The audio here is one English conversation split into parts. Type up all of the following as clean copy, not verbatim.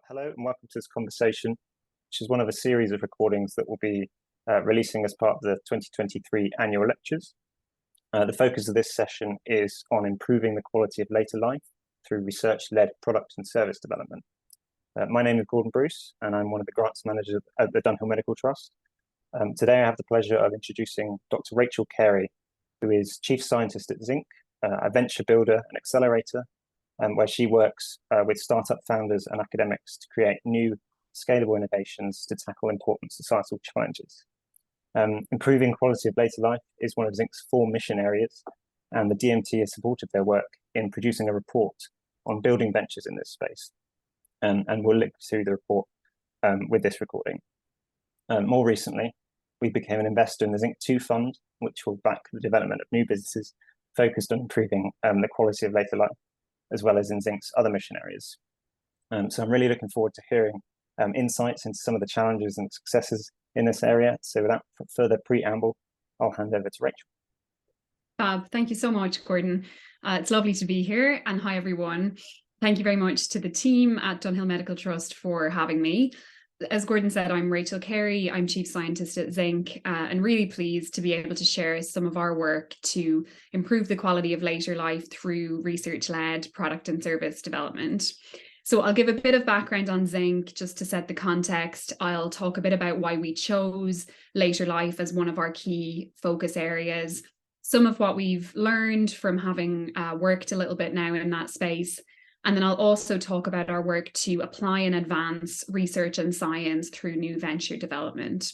Hello and welcome to this conversation, which is one of a series of recordings that will be releasing as part of the 2023 annual lectures. The focus of this session is on improving the quality of later life through research-led product and service development. My name is Gordon Bruce, and I'm one of the grants managers at the Dunhill Medical Trust. Today I have the pleasure of introducing Dr. Rachel Carey, who is Chief Scientist at Zinc, a venture builder and accelerator, where she works with startup founders and academics to create new scalable innovations to tackle important societal challenges. Improving quality of later life is one of Zinc's 4 mission areas, and the DMT has supported their work in producing a report on building ventures in this space. And we'll link to the report with this recording. More recently, we became an investor in the Zinc 2 fund, which will back the development of new businesses focused on improving the quality of later life, as well as in Zinc's other mission areas. So I'm really looking forward to hearing insights into some of the challenges and successes in this area. So without further preamble, I'll hand over to Rachel. Thank you so much, Gordon. It's lovely to be here, and hi everyone. Thank you very much to the team at Dunhill Medical Trust for having me. As Gordon said, I'm Rachel Carey. I'm Chief Scientist at Zinc, and really pleased to be able to share some of our work to improve the quality of later life through research-led product and service development. So I'll give a bit of background on Zinc just to set the context. I'll talk a bit about why we chose later life as one of our key focus areas, some of what we've learned from having worked a little bit now in that space. And then I'll also talk about our work to apply and advance research and science through new venture development.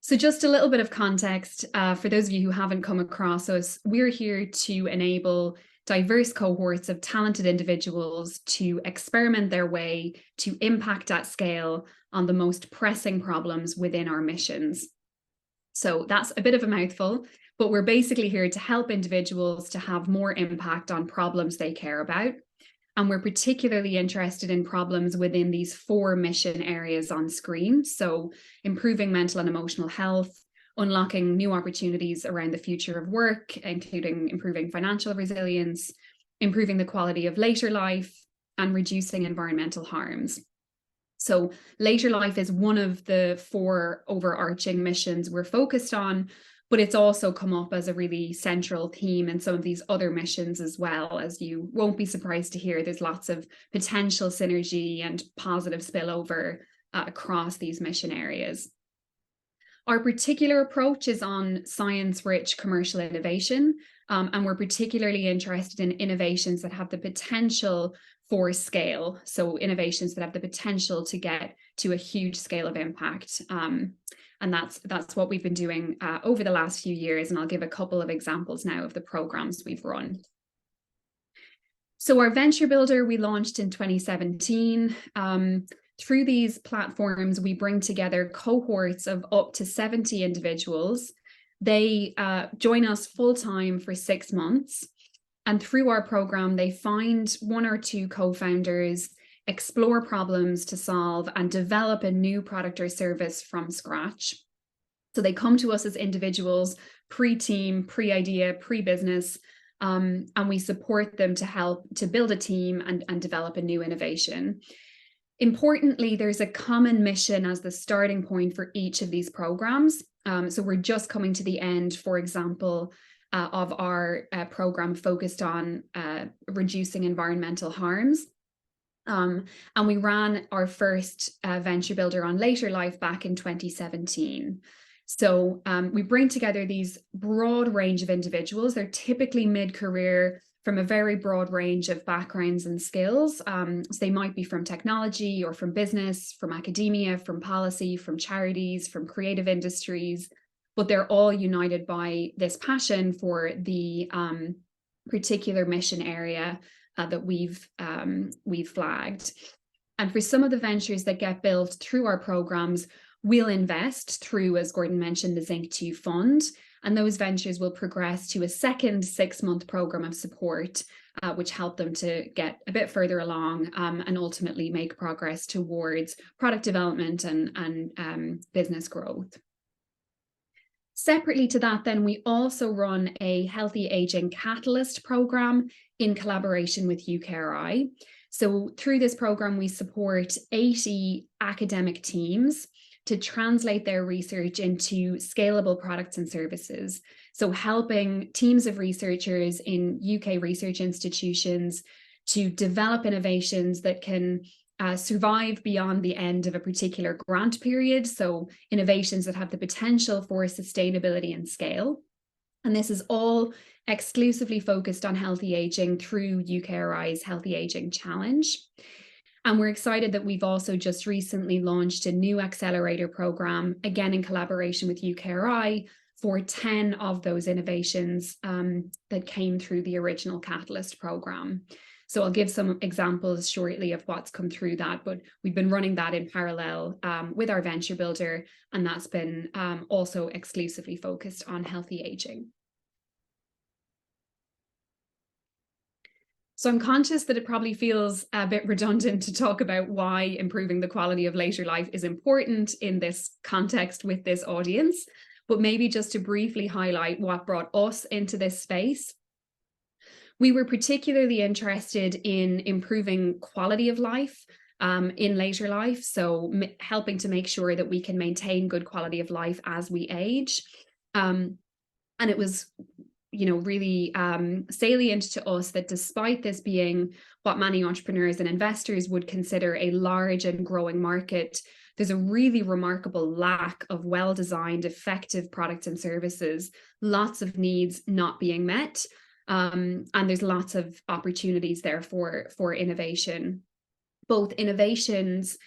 So just a little bit of context for those of you who haven't come across us, we're here to enable diverse cohorts of talented individuals to experiment their way to impact at scale on the most pressing problems within our missions. So that's a bit of a mouthful, but we're basically here to help individuals to have more impact on problems they care about. And we're particularly interested in problems within these 4 mission areas on screen. So improving mental and emotional health, unlocking new opportunities around the future of work, including improving financial resilience, improving the quality of later life, and reducing environmental harms. So later life is one of the 4 overarching missions we're focused on, but it's also come up as a really central theme in some of these other missions as well. As you won't be surprised to hear, there's lots of potential synergy and positive spillover across these mission areas. Our particular approach is on science-rich commercial innovation, and we're particularly interested in innovations that have the potential for scale. So innovations that have the potential to get to a huge scale of impact. And that's what we've been doing over the last few years. And I'll give a couple of examples now of the programs we've run. So our Venture Builder, we launched in 2017. Through these platforms, we bring together cohorts of up to 70 individuals. They join us full-time for 6 months. And through our program, they find 1 or 2 co-founders, explore problems to solve, and develop a new product or service from scratch. So they come to us as individuals, pre-team, pre-idea, pre-business, and we support them to help to build a team and develop a new innovation. Importantly, there's a common mission as the starting point for each of these programs. So we're just coming to the end, for example, of our program focused on reducing environmental harms. And we ran our first Venture Builder on later life back in 2017. So we bring together these broad range of individuals. They're typically mid-career from a very broad range of backgrounds and skills. So they might be from technology or from business, from academia, from policy, from charities, from creative industries, but they're all united by this passion for the particular mission area that we've flagged. And for some of the ventures that get built through our programs, we'll invest through, as Gordon mentioned, the Zinc 2 fund, and those ventures will progress to a second 6-month program of support, which help them to get a bit further along and ultimately make progress towards product development and business growth. Separately to that, then, we also run a Healthy Aging Catalyst program in collaboration with UKRI. So through this program, we support 80 academic teams to translate their research into scalable products and services. So helping teams of researchers in UK research institutions to develop innovations that can survive beyond the end of a particular grant period. So innovations that have the potential for sustainability and scale. And this is all exclusively focused on healthy aging through UKRI's Healthy Aging Challenge. And we're excited that we've also just recently launched a new accelerator program, again in collaboration with UKRI, for 10 of those innovations that came through the original Catalyst program. So I'll give some examples shortly of what's come through that, but we've been running that in parallel with our venture builder, and that's been also exclusively focused on healthy aging. So I'm conscious that it probably feels a bit redundant to talk about why improving the quality of later life is important in this context with this audience, but maybe just to briefly highlight what brought us into this space. We were particularly interested in improving quality of life in later life, so helping to make sure that we can maintain good quality of life as we age. And it was really salient to us that despite this being what many entrepreneurs and investors would consider a large and growing market, there's a really remarkable lack of well-designed, effective products and services, lots of needs not being met, and there's lots of opportunities there for innovation, both innovations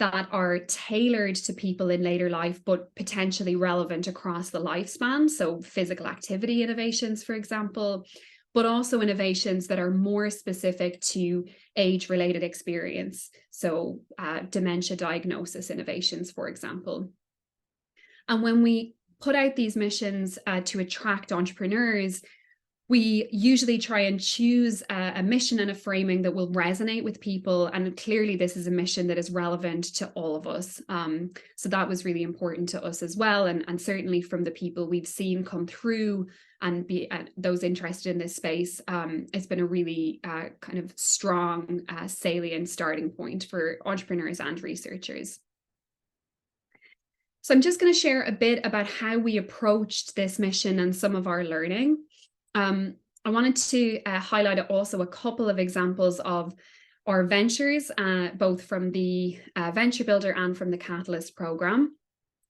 that are tailored to people in later life, but potentially relevant across the lifespan. So physical activity innovations, for example, but also innovations that are more specific to age-related experience. So dementia diagnosis innovations, for example. And when we put out these missions to attract entrepreneurs, we usually try and choose a mission and a framing that will resonate with people. And clearly this is a mission that is relevant to all of us. So that was really important to us as well. And certainly from the people we've seen come through and be those interested in this space, it's been a really kind of strong, salient starting point for entrepreneurs and researchers. So I'm just going to share a bit about how we approached this mission and some of our learning. I wanted to highlight also a couple of examples of our ventures, both from the Venture Builder and from the Catalyst program.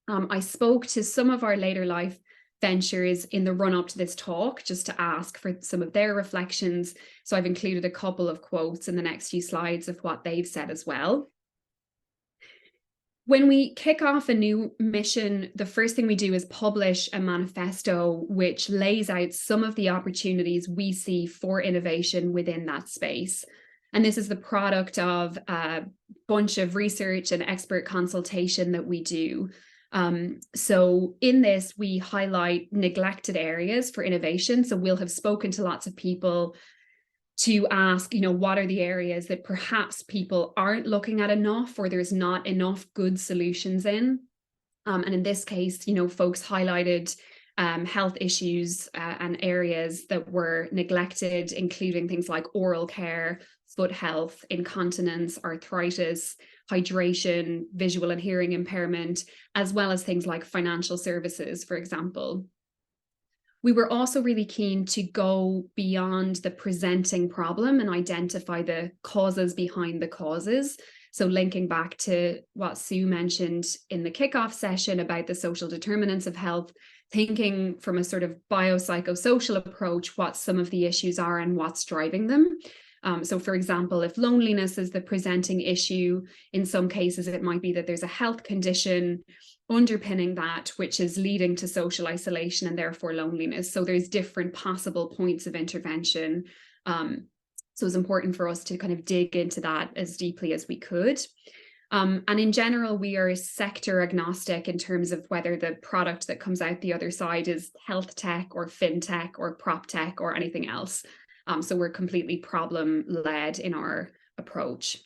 I spoke to some of our later life ventures in the run up to this talk, just to ask for some of their reflections. So I've included a couple of quotes in the next few slides of what they've said as well. When we kick off a new mission, the first thing we do is publish a manifesto which lays out some of the opportunities we see for innovation within that space. And this is the product of a bunch of research and expert consultation that we do. So in this, we highlight neglected areas for innovation. So we'll have spoken to lots of people to ask, what are the areas that perhaps people aren't looking at enough, or there's not enough good solutions in. And in this case, folks highlighted health issues and areas that were neglected, including things like oral care, foot health, incontinence, arthritis, hydration, visual and hearing impairment, as well as things like financial services, for example. We were also really keen to go beyond the presenting problem and identify the causes behind the causes. So linking back to what Sue mentioned in the kickoff session about the social determinants of health, thinking from a sort of biopsychosocial approach, what some of the issues are and what's driving them. So for example, if loneliness is the presenting issue, in some cases it might be that there's a health condition underpinning that, which is leading to social isolation and therefore loneliness. So there's different possible points of intervention. So it's important for us to kind of dig into that as deeply as we could. And in general, we are sector agnostic in terms of whether the product that comes out the other side is health tech or fintech or prop tech or anything else. So we're completely problem-led in our approach.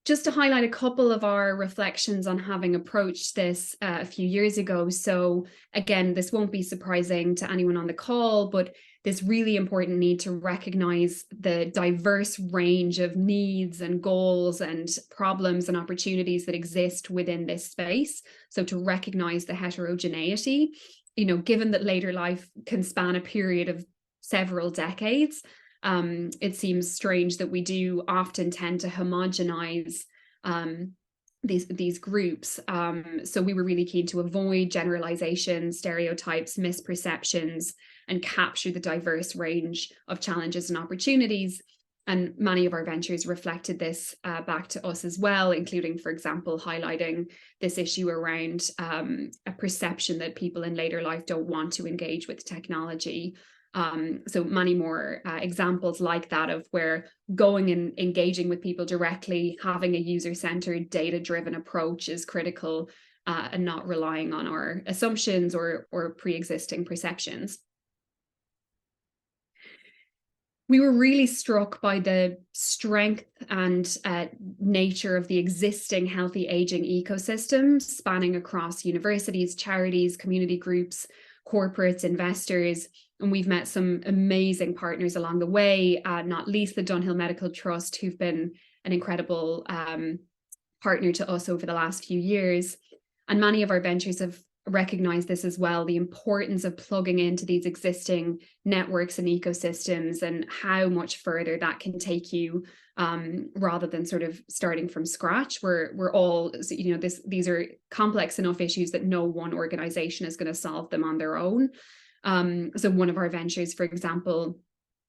just to highlight a couple of our reflections on having approached this a few years ago. So again, this won't be surprising to anyone on the call, but this really important need to recognize the diverse range of needs and goals and problems and opportunities that exist within this space. So to recognize the heterogeneity, given that later life can span a period of several decades, it seems strange that we do often tend to homogenize these groups. So we were really keen to avoid generalizations, stereotypes, misperceptions, and capture the diverse range of challenges and opportunities. And many of our ventures reflected this back to us as well, including, for example, highlighting this issue around a perception that people in later life don't want to engage with technology. So many more examples like that of where going and engaging with people directly, having a user-centered, data-driven approach is critical, and not relying on our assumptions or pre-existing perceptions. We were really struck by the strength and nature of the existing healthy aging ecosystem spanning across universities, charities, community groups, corporates, investors. And we've met some amazing partners along the way, not least the Dunhill Medical Trust, who've been an incredible partner to us over the last few years. And many of our ventures have recognized this as well, the importance of plugging into these existing networks and ecosystems and how much further that can take you, rather than sort of starting from scratch. We're all, these are complex enough issues that no one organization is going to solve them on their own. So one of our ventures, for example,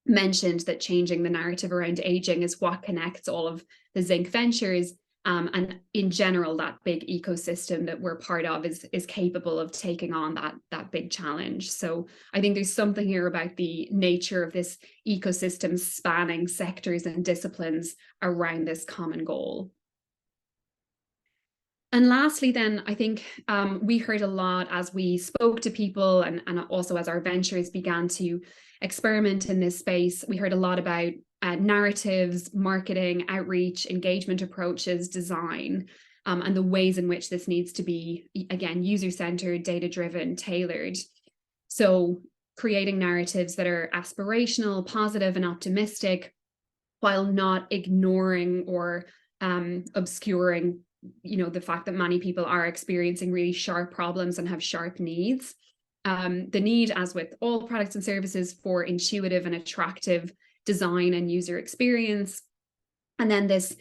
mentioned that changing the narrative around aging is what connects all of the Zinc ventures. And in general, that big ecosystem that we're part of is capable of taking on that big challenge. So I think there's something here about the nature of this ecosystem spanning sectors and disciplines around this common goal. And lastly, then, I think we heard a lot as we spoke to people and also as our ventures began to experiment in this space. We heard a lot about narratives, marketing, outreach, engagement approaches, design, and the ways in which this needs to be, again, user-centered, data-driven, tailored. So creating narratives that are aspirational, positive, and optimistic, while not ignoring or obscuring the fact that many people are experiencing really sharp problems and have sharp needs. The need, as with all products and services, for intuitive and attractive design and user experience. And then this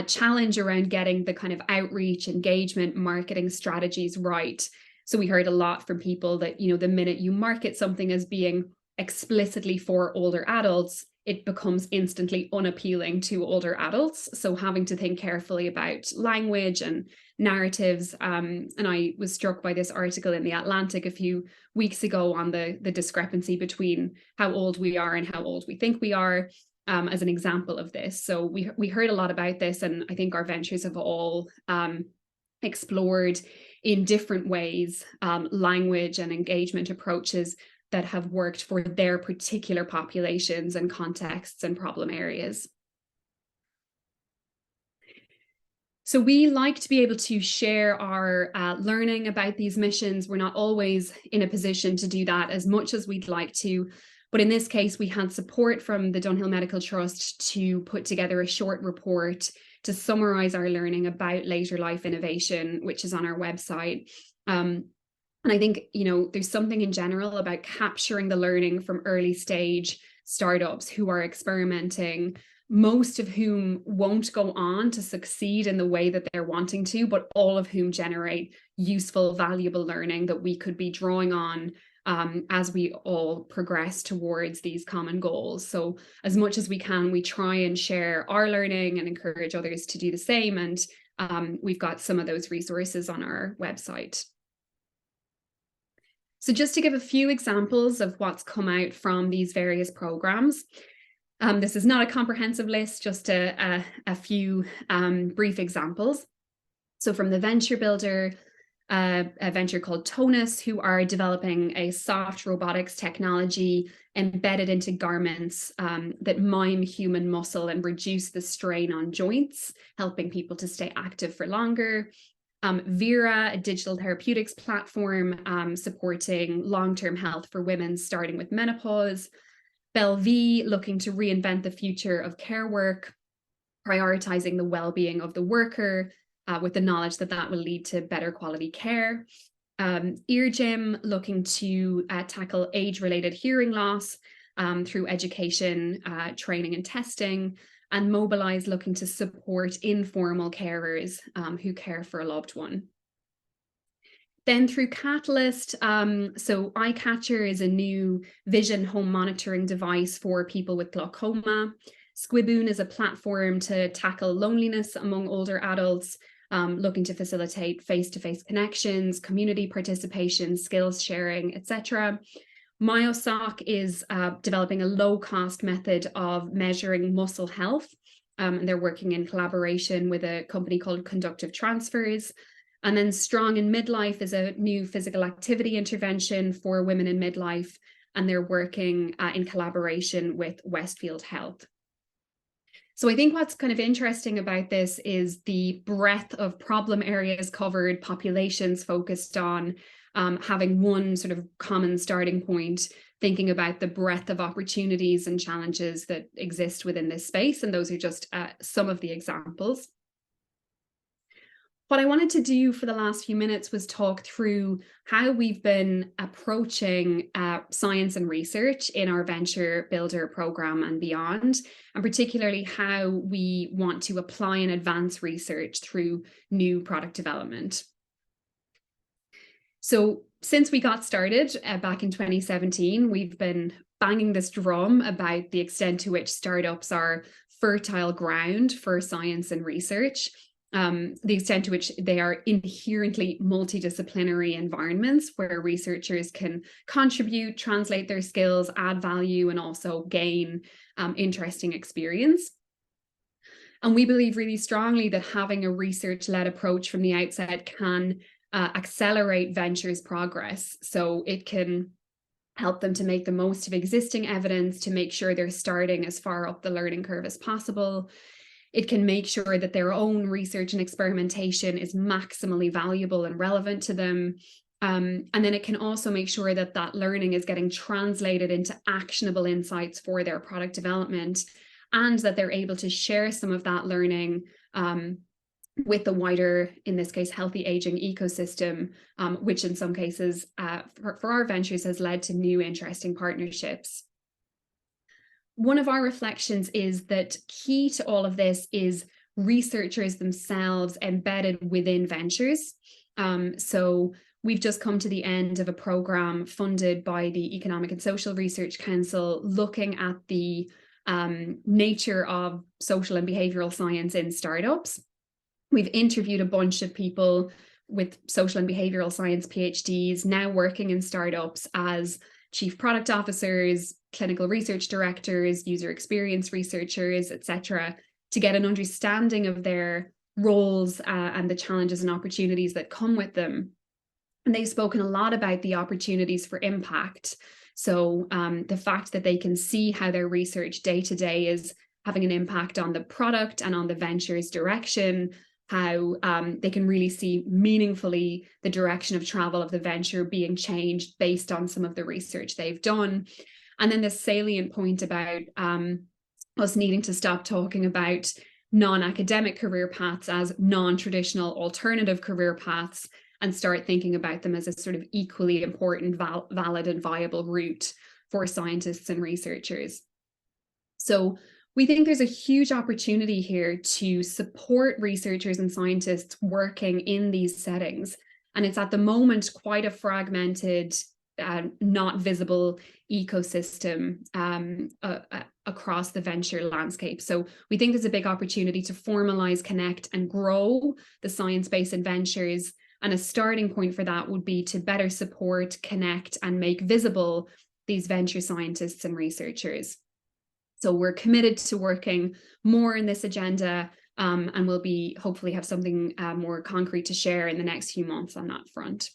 challenge around getting the kind of outreach, engagement, marketing strategies right. So we heard a lot from people that, the minute you market something as being explicitly for older adults, it becomes instantly unappealing to older adults. So having to think carefully about language and narratives. And I was struck by this article in The Atlantic a few weeks ago on the discrepancy between how old we are and how old we think we are, as an example of this. So we heard a lot about this, and I think our ventures have all explored in different ways language and engagement approaches that have worked for their particular populations and contexts and problem areas. So we like to be able to share our learning about these missions. We're not always in a position to do that as much as we'd like to. But in this case, we had support from the Dunhill Medical Trust to put together a short report to summarize our learning about later life innovation, which is on our website. And I think, there's something in general about capturing the learning from early stage startups who are experimenting, most of whom won't go on to succeed in the way that they're wanting to, but all of whom generate useful, valuable learning that we could be drawing on as we all progress towards these common goals. So as much as we can, we try and share our learning and encourage others to do the same. And we've got some of those resources on our website. So just to give a few examples of what's come out from these various programs, this is not a comprehensive list, just a few brief examples. So from the Venture Builder, a venture called Tonus, who are developing a soft robotics technology embedded into garments that mime human muscle and reduce the strain on joints, helping people to stay active for longer. Vera, a digital therapeutics platform supporting long-term health for women starting with menopause. Belvie, looking to reinvent the future of care work, prioritizing the well-being of the worker with the knowledge that that will lead to better quality care. Eargym, looking to tackle age-related hearing loss through education, training and testing. And Mobilize, looking to support informal carers who care for a loved one. Then through Catalyst, so Eyecatcher is a new vision home monitoring device for people with glaucoma. Squiboon is a platform to tackle loneliness among older adults, looking to facilitate face-to-face connections, community participation, skills sharing, etc. Myosoc is developing a low-cost method of measuring muscle health. And they're working in collaboration with a company called Conductive Transfers. And then Strong in Midlife is a new physical activity intervention for women in midlife, and they're working in collaboration with Westfield Health. So I think what's kind of interesting about this is the breadth of problem areas covered, populations focused on, having one sort of common starting point, thinking about the breadth of opportunities and challenges that exist within this space. And those are just some of the examples. What I wanted to do for the last few minutes was talk through how we've been approaching science and research in our Venture Builder program and beyond, and particularly how we want to apply and advance research through new product development. So since we got started back in 2017, we've been banging this drum about the extent to which startups are fertile ground for science and research. The extent to which they are inherently multidisciplinary environments where researchers can contribute, translate their skills, add value, and also gain interesting experience. And we believe really strongly that having a research-led approach from the outset can accelerate ventures progress. So it can help them to make the most of existing evidence, to make sure they're starting as far up the learning curve as possible. It can make sure that their own research and experimentation is maximally valuable and relevant to them. And then it can also make sure that that learning is getting translated into actionable insights for their product development, and that they're able to share some of that learning with the wider, in this case, healthy aging ecosystem, which in some cases for our ventures has led to new interesting partnerships. One of our reflections is that key to all of this is researchers themselves embedded within ventures. So we've just come to the end of a program funded by the Economic and Social Research Council, looking at the nature of social and behavioral science in startups. We've interviewed a bunch of people with social and behavioral science PhDs now working in startups as chief product officers, clinical research directors, user experience researchers, etc., to get an understanding of their roles and the challenges and opportunities that come with them. And they've spoken a lot about the opportunities for impact. So the fact that they can see how their research day to day is having an impact on the product and on the venture's direction, how they can really see meaningfully the direction of travel of the venture being changed based on some of the research they've done. And then the salient point about us needing to stop talking about non-academic career paths as non-traditional alternative career paths and start thinking about them as a sort of equally important, valid and viable route for scientists and researchers. So we think there's a huge opportunity here to support researchers and scientists working in these settings. And it's at the moment quite a fragmented, not visible ecosystem across the venture landscape. So we think there's a big opportunity to formalize, connect, and grow the science-based ventures. And a starting point for that would be to better support, connect, and make visible these venture scientists and researchers. So we're committed to working more in this agenda and we'll be hopefully have something more concrete to share in the next few months on that front.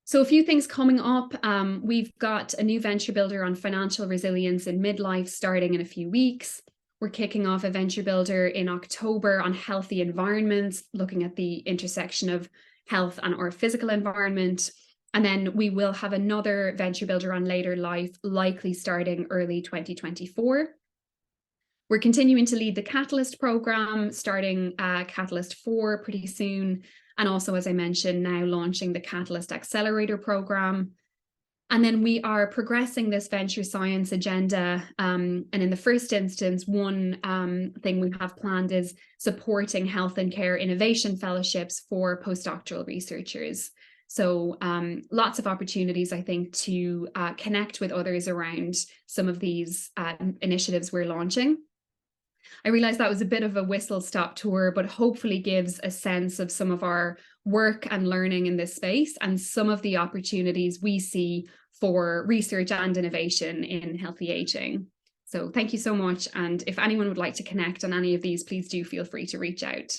So a few things coming up. We've got a new venture builder on financial resilience in midlife starting in a few weeks. We're kicking off a venture builder in October on healthy environments, looking at the intersection of health and our physical environment. And then we will have another venture builder on later life, likely starting early 2024. We're continuing to lead the Catalyst program, starting Catalyst 4 pretty soon. And also, as I mentioned, now launching the Catalyst Accelerator program. And then we are progressing this venture science agenda. And in the first instance, one thing we have planned is supporting health and care innovation fellowships for postdoctoral researchers. So lots of opportunities, I think, to connect with others around some of these initiatives we're launching. I realize that was a bit of a whistle-stop tour, but hopefully gives a sense of some of our work and learning in this space and some of the opportunities we see for research and innovation in healthy aging. So thank you so much. And if anyone would like to connect on any of these, please do feel free to reach out.